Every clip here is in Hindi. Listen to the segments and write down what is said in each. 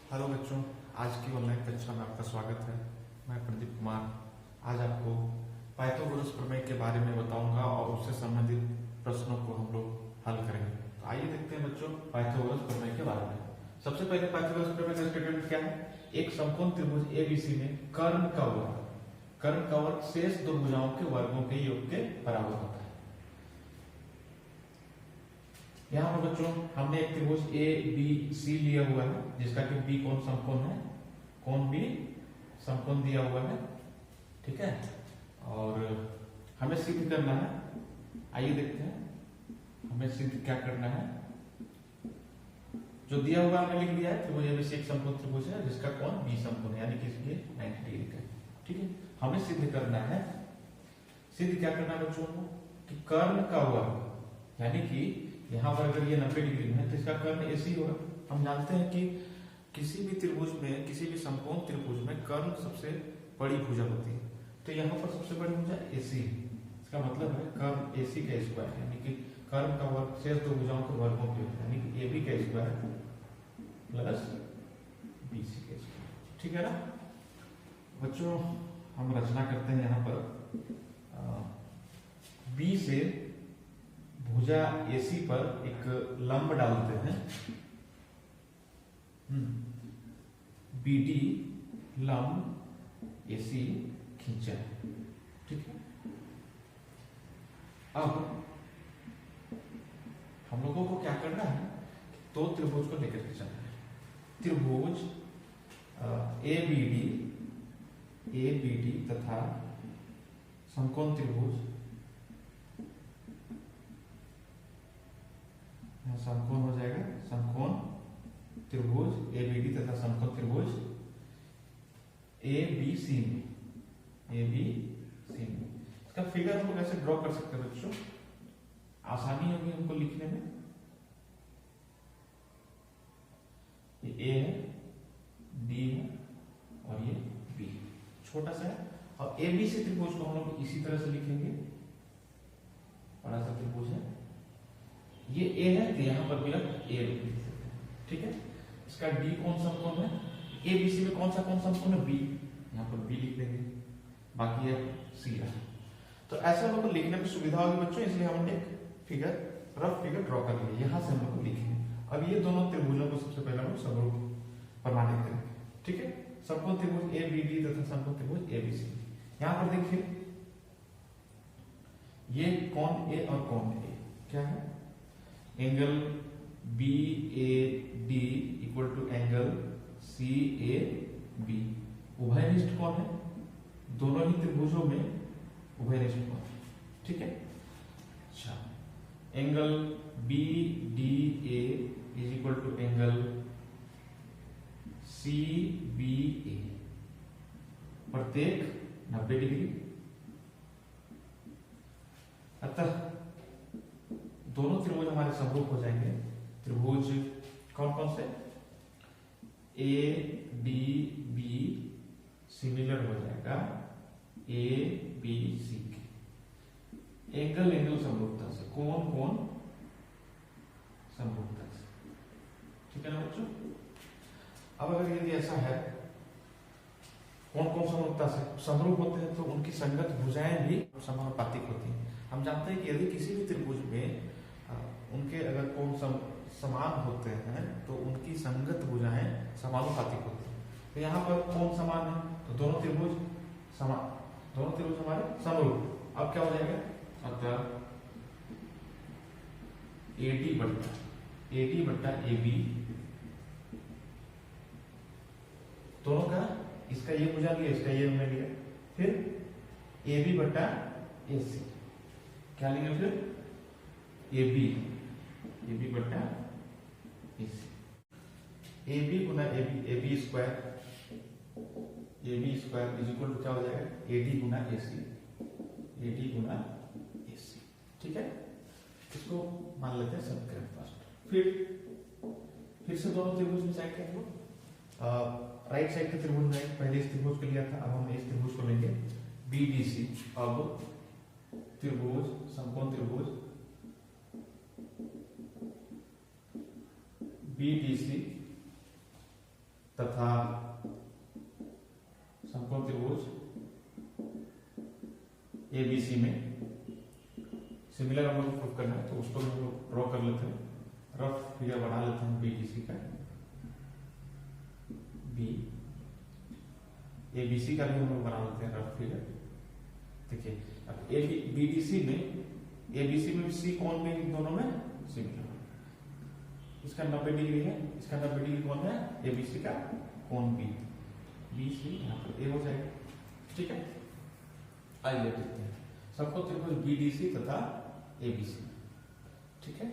हेलो बच्चों, आज की ऑनलाइन कक्षा में आपका स्वागत है। मैं प्रदीप कुमार आज आपको पाइथागोरस प्रमेय के बारे में बताऊंगा और उससे संबंधित प्रश्नों को हम लोग हल करेंगे। तो आइए देखते हैं बच्चों पाइथागोरस प्रमेय के बारे में। सबसे पहले पाइथागोरस प्रमेय का स्टेटमेंट क्या है? एक समकोण त्रिभुज एबीसी में कर्ण का वर्ग शेष दो भुजाओं के वर्गों के योग के बराबर होता है। यहाँ पर बच्चों हमने एक त्रिभुज ए बी सी लिया हुआ है जिसका कि बी कोण समकोण है, कोण बी समकोण दिया हुआ है, ठीक है। और हमें सिद्ध करना है, आइए देखते हैं हमें सिद्ध क्या करना है। जो दिया हुआ हमने लिख दिया है त्रिभुज एबीसी एक समकोण त्रिभुज है जिसका कोण बी समकोण है, यानी कि इसलिए 90 डिग्री का, ठीक है। हमें सिद्ध करना है, सिद्ध क्या करना है बच्चों को कि कर्ण का वर्ग, यानी कि यहाँ पर अगर ये 90 डिग्री में है तो इसका कर्ण एसी होगा। हम जानते हैं कि किसी भी त्रिभुज में, किसी भी समकोण त्रिभुज में कर्ण सबसे बड़ी भुजा होती है, तो यहाँ पर सबसे बड़ी भुजा एसी, इसका मतलब है कर्ण एसी का स्क्वायर, यानी कि कर्ण का वर्ग शेष दो भुजाओं के वर्गों के, यानी कि एबी का स्क्वायर प्लस बीसी का स्क्वायर, ठीक है ना बच्चों। हम रचना करते हैं यहाँ पर बी से भुजा एसी पर एक लंब डालते हैं, बीडी लंब एसी खींचा, ठीक है। अब हम लोगों को क्या करना है, दो त्रिभुज को लेकर के चलना है। त्रिभुज ए बी डी तथा समकोण त्रिभुज समकोण हो जाएगा, समकोण त्रिभुज एबीडी तथा समकोण त्रिभुज एबीसी में, इसका फिगर हम लोग कैसे ड्रॉ कर सकते हैं बच्चों, आसानी होगी हमको लिखने में। ये ए है, डी है और ये बी छोटा सा है, और एबीसी त्रिभुज को हम लोग इसी तरह से लिखेंगे, बड़ा सा त्रिभुज है, ये ए है तो यहाँ पर भी ए लिख सकते हैं, ठीक है। इसका डी कौन समकोण है, एबीसी में कौन सा कौन समकोण है, बी, यहाँ पर बी लिख देंगे, बाकी है सी रहा। तो ऐसा हम लोग को लिखने में सुविधा होगी बच्चों, इसलिए हमने एक फिगर, रफ फिगर ड्रॉ कर लिया, यहाँ से हम लोग लिखेंगे। अब ये दोनों त्रिभुजों को सबसे पहले हम समरूप प्रमाणित करेंगे, ठीक है। समकोण त्रिभुज ए बी डी तथा समकोण त्रिभुज एबीसी। यहाँ पर देखिए ये कोण ए और कोण ए क्या है, angle B A D equal to angle C A B, उभयनिष्ठ कोण है, दोनों ही त्रिभुजों में उभयनिष्ठ कोण है, ठीक है। अच्छा, angle B D A is equal to angle C B A, प्रत्येक 90 डिग्री। अतः दोनों त्रिभुज हमारे समरूप हो जाएंगे। त्रिभुज कौन कौन से, ए डी बी सिमिलर हो जाएगा ए बी सी के, एंगल समरूपता से, कोण कोण समरूपता से, ठीक है ना बच्चों। अब अगर यदि ऐसा है कौन कौन समरूपता से समरूप होते हैं तो उनकी संगत भुजाएं भी समानुपातिक होती हैं। हम जानते हैं कि यदि किसी भी त्रिभुज में उनके अगर कोण समान होते हैं तो उनकी संगत भुजाएं समानुपातिक होती हैं। तो यहाँ पर कोण समान है तो दोनों त्रिभुज समान, दोनों त्रिभुज हमारे समरूप। अब क्या हो जाएगा, अतः एडी बट्टा एबी, दोनों का, इसका ये भुजा लिया, इसका ये हमने लिया, फिर एबी बट्टा एसी, क्या लेंगे फिर एबी बट्टा एसी, एबी गुना AB square is equal to क्या हो जाएगा, एडी गुना एसी, ठीक है। इसको मान लेते हैं समीकरण फर्स्ट। फिर से दोनों त्रिभुज में जाएंगे हम लोग, राइट साइड के त्रिभुज में पहले इस त्रिभुज को लिया था, अब हम इस त्रिभुज को लेंगे बीडीसी। अब त्रिभुज, समकोण त्रिभुज बीडीसी तथा समकोण त्रिभुज एबीसी में सिमिलर हम लोग प्रूफ करना है, तो उसको हम लोग ड्रॉ कर लेते हैं, रफ फिगर बना लेते हैं बीडीसी का। बी एबीसी का भी हम लोग बना लेते हैं रफ फिगर। देखिए अब बीडीसी में एबीसी में सी कौन में इन दोनों में सिमिलर, इसका 90 डिग्री है, इसका 90 डिग्री कौन है एबीसी का कौन बी, बी से यहाँ पर ए हो जाएगा। ठीक है, आइए देखते हैं सबको त्रिभुज बीडीसी तथा एबीसी। ठीक है,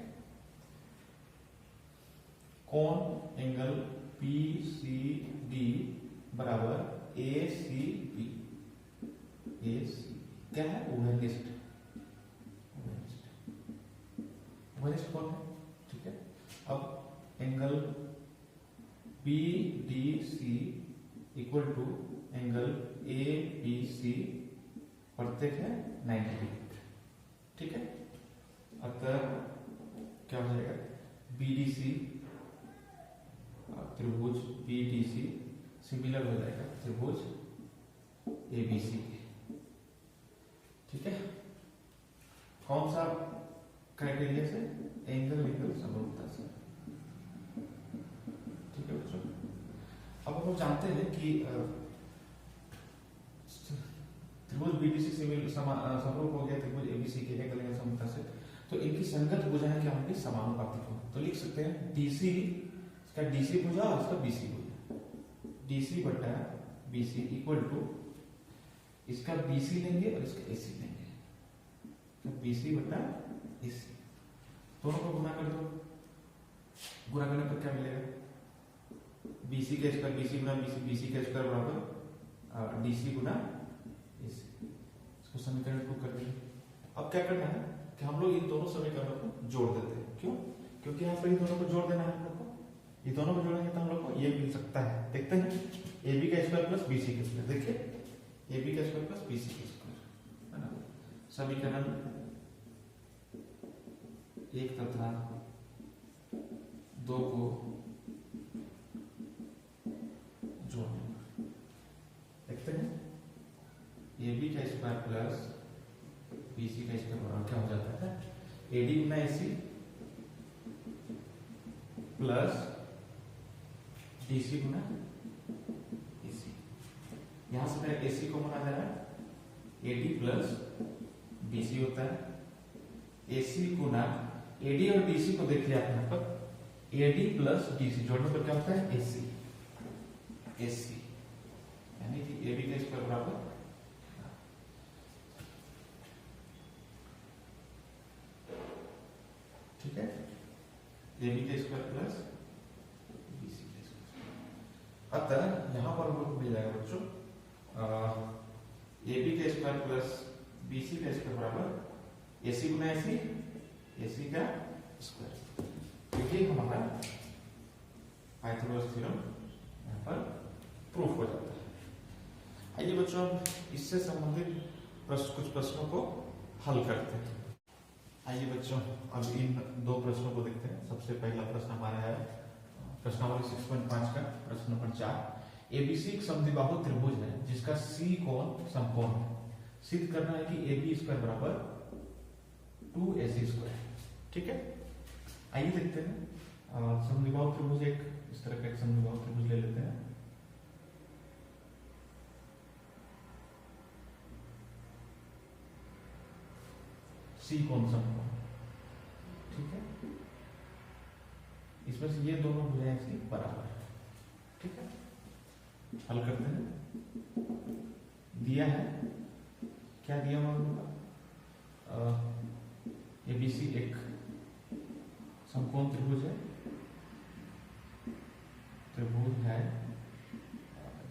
कौन एंगल पीसीडी बराबर एसीबी, एसी क्या है ओवरलिस्ट, ओवरलिस्ट कौन है। ठीक है, अब angle BDC equal to angle ABC प्रत्येक है 90 डिग्री। ठीक है, अतः क्या हो जाएगा बीडीसी त्रिभुज बीडीसी सिमिलर हो जाएगा त्रिभुज एबीसी के। ठीक है, कौन सा क्राइटेरिया से, एंगल समरूपता से। ठीक है बच्चों, अब हम लोग जानते हैं कि त्रिभुज बीडीसी समरूप हो गया त्रिभुज एबीसी के एंगल समरूपता से, तो इनकी संगत भुजाएं क्या होंगी, समानुपातिक होंगी। तो लिख सकते हैं डीसी, इसका डीसी भुजा और इसका बीसी भुजा, डीसी बटा बीसी इक्वल टू इसका बीसी लेंगे और इसका एसी लेंगे, तो बीसी बटा एसी, दोनों को गुना कर दो, गुना करने पर क्या मिलेगा, बीसी का स्क्वायर बीसी गुना बीसी, बीसी का स्क्वायर बराबर डीसी गुना एसी, इसको समीकरण 2 कर देंगे। अब क्या करना है कि हम लोग इन दोनों समीकरणों को जोड़ देते हैं। क्यों? क्योंकि यहाँ पर इन दोनों को जोड़ देना है हम लोग को, ये दोनों को जोड़ेंगे तो हम लोग को ये मिल सकता है। देखते हैं ए बी का स्क्वायर प्लस बी सी का स्क्वायर, देखिए ए बी का स्क्वायर प्लस बी सी का स्क्वायर है ना, समीकरण 1 तथा 2 को जोड़ना। देखते हैं ए बी का स्क्वायर प्लस बी सी का स्क्वायर बराबर क्या हो जाता है, ए डी गुना A C plus D C गुना ए सी, यहां से मेरा ए सी को माना जा रहा है A D plus B C होता है, ए सी गुना ए डी और डी सी को देख लिया आप यहाँ पर, A D plus D C जोड़ने पर क्या होता है ए सी, ए सी यानी कि ए बी का स्क्वायर बराबर, ठीक है, ए बी का स्क्वायर प्लस बी सी का स्क्वायर। अतः यहां पर हमको मिल जाएगा बच्चों ए बी का स्क्वायर प्लस बी सी का स्क्वायर बराबर ए सी गुना ए सी, ए सी का स्क्वायर। तो ये हमारा पाइथागोरस थ्योरम यहाँ पर प्रूफ हो जाता है। आइए बच्चों इससे संबंधित कुछ प्रश्नों को हल करते हैं। आइए बच्चों अब इन 2 प्रश्नों को देखते हैं। सबसे पहला प्रश्न हमारा है प्रश्नावली 6.5 का प्रश्न नंबर 4। एबीसी एक समद्विबाहु त्रिभुज है जिसका सी कोण समकोण है, सिद्ध करना है कि ए बी स्क्वायर बराबर 2ac स्क्वायर। ठीक है, आइए देखते हैं समद्विबाहु त्रिभुज, एक इस तरह का एक समद्विबाहु त्रिभुज ले लेते हैं। सी कोण समकोण, ठीक है, इसमें से ये दोनों भुजाएं इसकी बराबर है। ठीक है, हल करते हैं। दिया है क्या दिया हम लोगों का, एबीसी एक समकोण त्रिभुज है, त्रिभुज है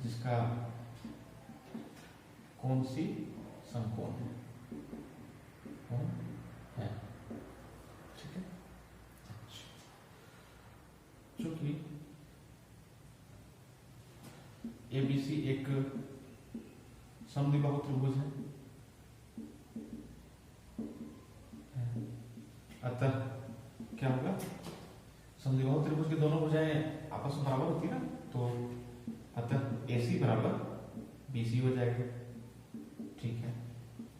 जिसका कोण सी समकोण है, कोण है। ठीक है, चूंकि एबीसी एक समद्विबाहु त्रिभुज है, अतः क्या होगा, समद्विबाहु त्रिभुज की दोनों भुजाएं आपस में बराबर होती है ना, तो बराबर BC हो जाएगा। ठीक है,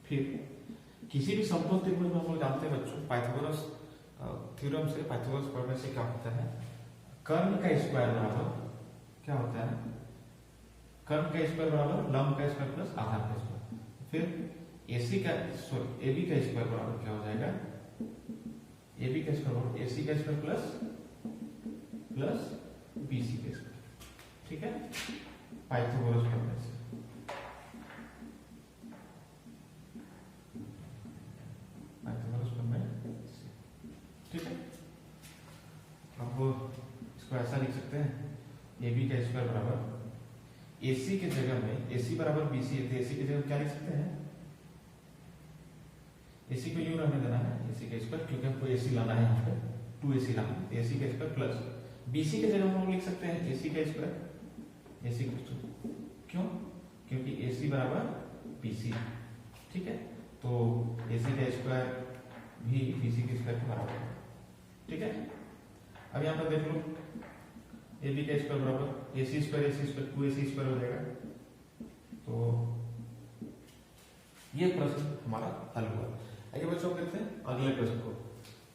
फिर किसी भी समकोण त्रिभुज में हम लोग जानते हैं बच्चों, पाइथागोरस थ्योरम से, पाइथागोरस प्रमेय से क्या होता है, कर्ण का स्क्वायर बराबर क्या होता है, कर्ण का स्क्वायर बराबर लंब का स्क्वायर प्लस आधार का स्क्वायर। फिर AC का सॉरी AB का स्क्वायर बराबर क्या हो जाएगा, AB का स्क्वायर बराबर AC का स्क्वायर प्लस BC का स्क्वायर। ठीक है, पाइथागोरस प्रमेय से। पाइथागोरस प्रमेय से, ठीक है। अब इसको ऐसा लिख सकते हैं, AB का स्क्वायर बराबर AC के जगह में AC बराबर BC है, तो AC की जगह क्या लिख सकते हैं, AC को यूं रहने देना है AC का स्क्वायर, क्योंकि हमको AC लाना है यहाँ पे 2AC लाना है, AC का स्क्वायर प्लस BC के जगह हम लिख सकते हैं AC का स्क्वायर, AC क्यों, क्योंकि AC बराबर BC। ठीक है, तो AC का स्क्वायर भी BC के स्क्वायर के बराबर है। ठीक है, अब यहाँ पर देख लो AB का स्क्वायर बराबर AC स्क्वायर 2AC स्क्वायर हो जाएगा। तो ये प्रश्न हमारा हल हुआ। आइए बच्चों देखते हैं अगले प्रश्न को।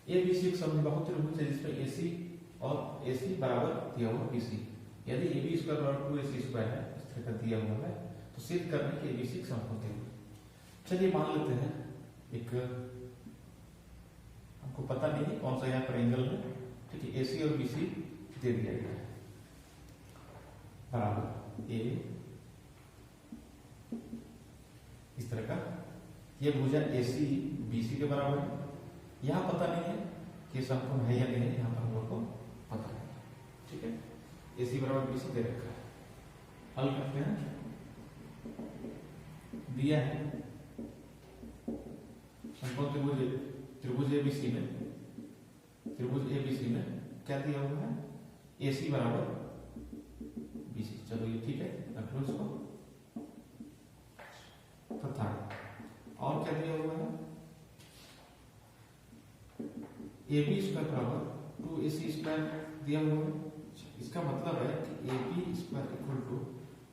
ABC एक समबाहु त्रिभुज है जिसमें AC और AC बराबर दिया हुआ BC, यदि AB स्क्वायर बराबर 2AC स्क्वायर है, इस तरह का दिया हुआ है, तो सिद्ध करने के ABC एक समबाहु त्रिभुज। चलिए मान लेते हैं एक, हमको पता नहीं है कौन सा यहाँ पर एंगल है, ठीक है, AC और BC दे दिया गया है बराबर A, इस तरह का ये भुजा AC BC के बराबर है। यहाँ पता नहीं है कि समकोण है या नहीं है, यहाँ पर हम लोग को पता है। ठीक है, AC बराबर BC दे रखा है, हल करते हैं। दिया है समकोण त्रिभुज ABC में, त्रिभुज ABC में क्या दिया हुआ है, AC बराबर BC। चलो ये ठीक है, रख लो इसको। तथा और क्या दिया हुआ है, AB स्क्वायर बराबर 2AC स्क्वायर दिया हुआ है। इसका मतलब है कि AB square equal to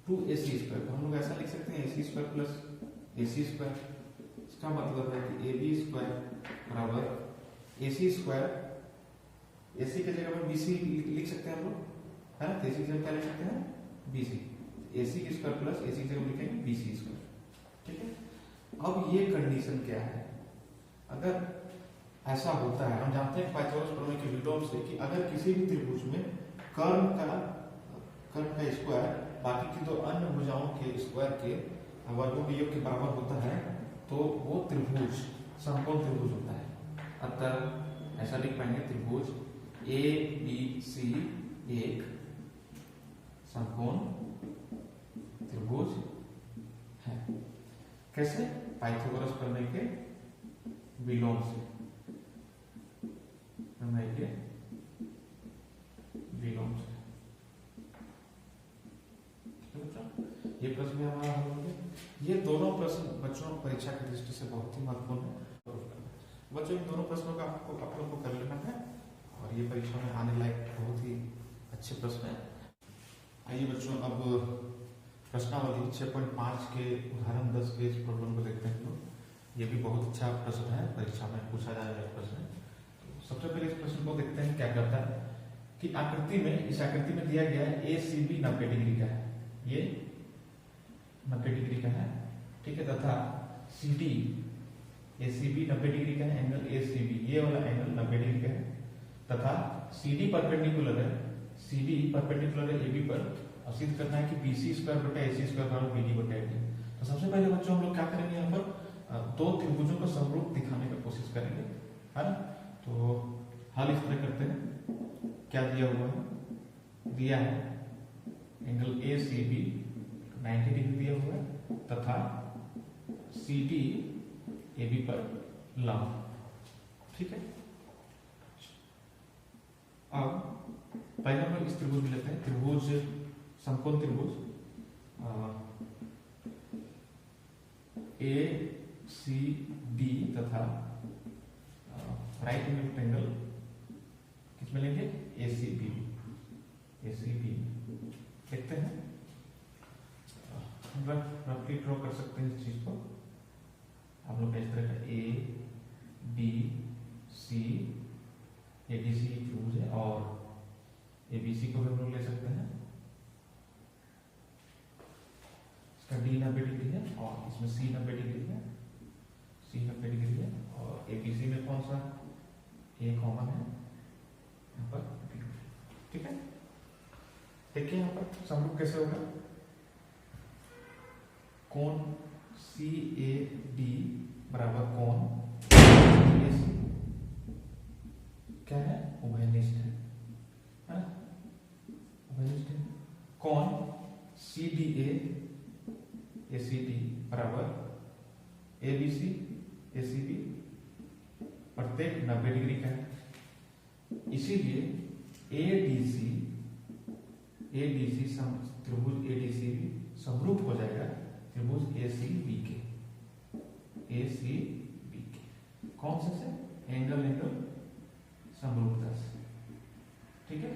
2AC square. हम लोग ऐसा लिख सकते हैं AC square plus AC square. इसका मतलब है कि AB स्क्वायर बराबर AC स्क्वायर, AC के जगह पर BC लिख सकते हैं हम लोग, है ना, तो AC की जगह क्या लिख सकते हैं, BC। AC की स्क्वायर प्लस AC की जगह लिखेंगे BC स्क्वायर। ठीक है, अब ये कंडीशन क्या है, अगर ऐसा होता है, हम जानते हैं पाइथागोरस प्रमेय के विलोम से कि अगर किसी भी त्रिभुज में कर्ण का स्क्वायर बाकी की दो अन्य भुजाओं के स्क्वायर के वर्गों के योग के बराबर होता है, तो वो त्रिभुज समकोण त्रिभुज होता है। अतः ऐसा लिख पाएंगे, त्रिभुज ABC एक समकोण त्रिभुज है। कैसे, पाइथागोरस प्रमेय के विलोम से, प्रमेय के विलोम से। ये प्रश्न हमारा हल हो गया। ये दोनों प्रश्न बच्चों परीक्षा की दृष्टि से बहुत ही महत्वपूर्ण है। बच्चों इन दोनों प्रश्नों का आपको आप लोग को कर लेना है, और ये परीक्षा में आने लायक बहुत ही अच्छे प्रश्न है। आइए बच्चों अब प्रश्नावली 6.5 के उदाहरण 10 के इस प्रॉब्लम को देखते हैं लोग। ये भी बहुत अच्छा प्रश्न है, परीक्षा में पूछा जाने वाला प्रश्न है। तो सबसे पहले इस प्रश्न को देखते हैं क्या करता है कि आकृति में, इस आकृति में दिया गया है ACB 90 डिग्री का है, ये 90 डिग्री का है। ठीक है, तथा CD ACB 90 डिग्री का है, एंगल ACB ये वाला एंगल 90 डिग्री का है, तथा CD परपेंडिकुलर है, CD परपेंडिकुलर है AB पर, और सिद्ध करना है कि BC स्क्वायर बटा AC स्क्वायर बराबर BD बटा AD। तो सबसे पहले बच्चों हम लोग क्या करेंगे, यहाँ पर दो त्रिभुजों को समरूप दिखाने की कोशिश करेंगे, है ना। तो हल इस तरह करते हैं, क्या दिया हुआ है, दिया है एंगल ACB 90 डिग्री दिया हुआ है, तथा CD AB पर लंब। ठीक है, अब पहले हम लोग इस त्रिभुज में लेते हैं, त्रिभुज समकोण त्रिभुज ACD तथा राइट एंगल ट्रायंगल किसमें लेंगे, ACB। देखते हैं रफली ड्रॉ कर सकते हैं इस चीज को आप लोग इस तरह का A B C A B C त्रिभुज है और ए बी सी को भी हम लोग ले सकते हैं। इसका डी 90 डिग्री है और इसमें सी 90 डिग्री है, सी 90 डिग्री है और ए बी सी में कौन सा ए कॉमन है यहाँ पर, ठीक है। देखिए यहाँ पर समरूप कैसे होगा, कोण सी ए डी बराबर कोण ए सी क्या है, उभयनिष्ठ है ना, उभयनिष्ठ है। कोण C D A C D बराबर A B C A C B प्रत्येक 90 डिग्री का है, इसीलिए ए डी सी त्रिभुज ए डी सी भी समरूप हो जाएगा त्रिभुज ए सी बी के, ए सी बी के कौन से एंगल समरूपता से, ठीक है।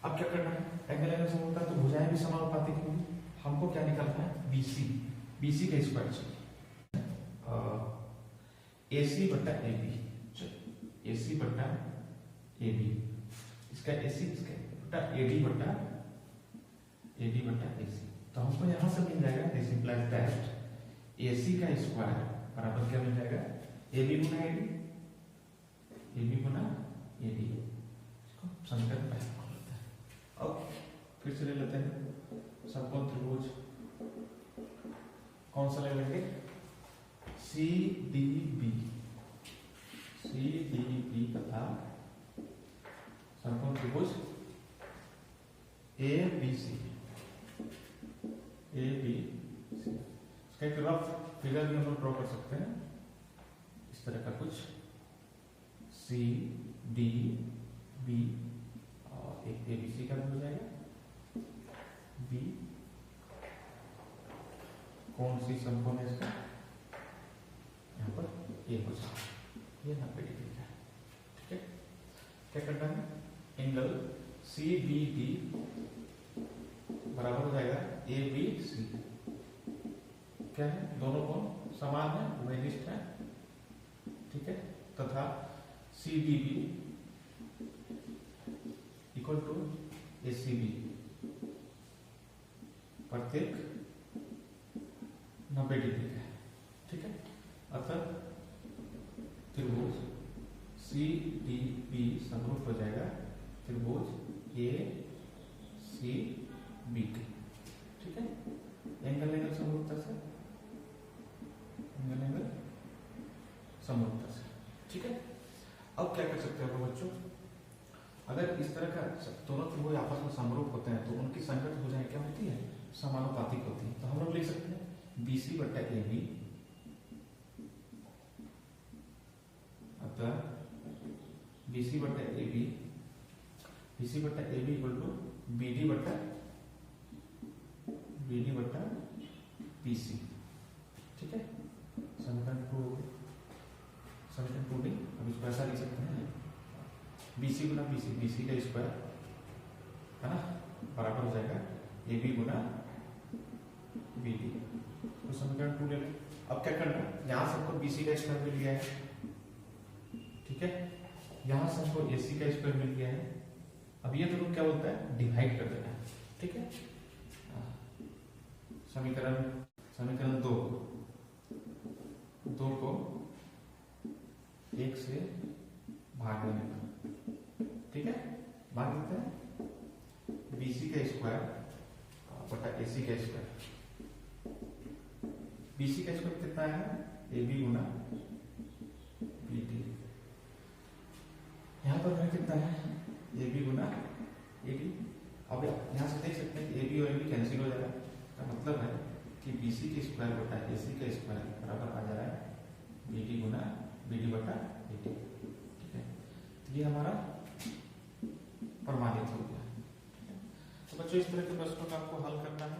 अब क्या करना है, एंगल समरूपता तो भुजाएं भी समानुपातिक होंगी, हमको क्या निकालना है, बीसी, बीसी का स्क्वायर चाहिए, एसी बट्टा ए बी, एसी बट्टा ए बी, इसका एसी इसका बट्टा एडी बट्टा एसी, तो हमको यहां से मिल जाएगा, दिस इंप्लाइज दैट एसी का स्क्वायर बराबर क्या मिल जाएगा, एबी गुना एडी, एबी गुना एडी, इसको समीकरण पहले खोल लेते हैं। अब फिर से ले लेते हैं समकोण त्रिभुज, कौन सा ले लेंगे, सी डी बी तथा समकोण त्रिभुज ए बी सी, इसका एक रफ फिगर भी हम लोग ड्रॉ कर सकते हैं, इस तरह का कुछ सी डी बी और एक ए बी सी का भी हो जाएगा, बी कौन सी समकोण है इसका, यहाँ पर ये हो जाएगा, ये 90 डिग्री का है, ठीक है। क्या करना है, एंगल सी बी डी बराबर हो जाएगा ए बी सी, क्या है, दोनों कोण समान है, उभयनिष्ठ है, ठीक है, तथा C D B equal to A C B प्रत्येक 90 डिग्री का है, ठीक है। अतः त्रिभुज सी डी बी समरूप हो जाएगा त्रिभुज ए सी बी के, ठीक है। एंगल समरूपता से, एंगल समरूपता से, ठीक है। अब क्या कर सकते हैं बच्चों, अगर इस तरह का दोनों त्रिभुज आपस में समरूप होते हैं तो उनकी संगत भुजाएं क्या होती है, समानुपातिक होती है, तो हम लोग लिख सकते हैं बीसी बट्टा ए बी, अतः बीसी बट्टा ए बी, बीसी बट्टा A B equal to B D बट्टा बीसी, ठीक है। समीकरण 2 डी, अब इसको ऐसा लिख सकते हैं बीसी गुना बीसी, बीसी का स्क्वायर है ना बराबर हो जाएगा ए बी गुना बी डी, तो समीकरण 2 ले लें। अब क्या करना है, यहां से हमको बीसी का स्क्वायर मिल गया है, ठीक है, यहां से हमको एसी का स्क्वायर मिल गया है, अब ये दोनों क्या बोलता है, डिवाइड कर देना है, ठीक है। समीकरण 2 को 1 से भाग देने का, ठीक है, भाग देते हैं बीसी का स्क्वायर बटा एसी का स्क्वायर, बीसी का स्क्वायर कितना है, ए बी गुना बी डी, यहां पर हमें कितना है, A B Guna A D. अब यहां से देख सकते हैं कि ए बी और ए बी कैंसिल हो जाएगा, का मतलब है कि बीसी के स्क्वायर बटा एसी का स्क्वायर बराबर आ जा रहा है बी डी गुना बी डी बटा ए डी, ठीक है। ये हमारा प्रमाणित हो गया, तो बच्चों इस तरह के प्रश्नों का आपको हल करना है।